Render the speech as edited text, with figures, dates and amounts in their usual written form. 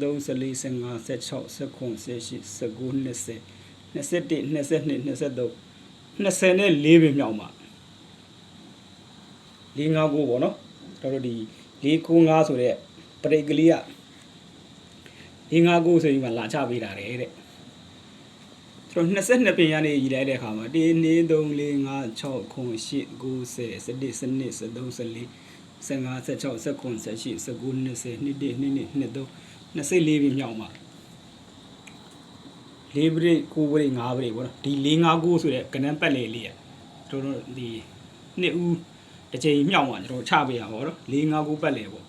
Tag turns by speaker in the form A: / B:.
A: 13 14 15 16 19 20 21 22 23 24ပဲမြောက်မှာ4 5 9ပေါ့နော်တော်တော်ဒီ4 9 5ဆိုတဲ့ပရိတ်ကလေးက4 5 9ဆိုပြီးမှလာချပေးတာတဲ့ကျွန်တော်22ပင်ရနေရည်လိုက်တဲ့အခါမှာ1 2 3 4 5 6 9 10 11 12 13 14 15 16 19 18 19 20 21 22 24ပြီမြောက်မှာ4ပရိတ်9ပရိတ်5ပရိတ်ပေါ့နော်ဒီ4 5 9ဆိုတဲ့ကဏ္ဍပတ်လေလေးอ่ะကျွန်တော်တို့ဒီ2ဦးတစ်ချိန်မြောက်မှာကျွန်တော်ချပေးရပါတော့4 5 9ပတ်လေပေါ့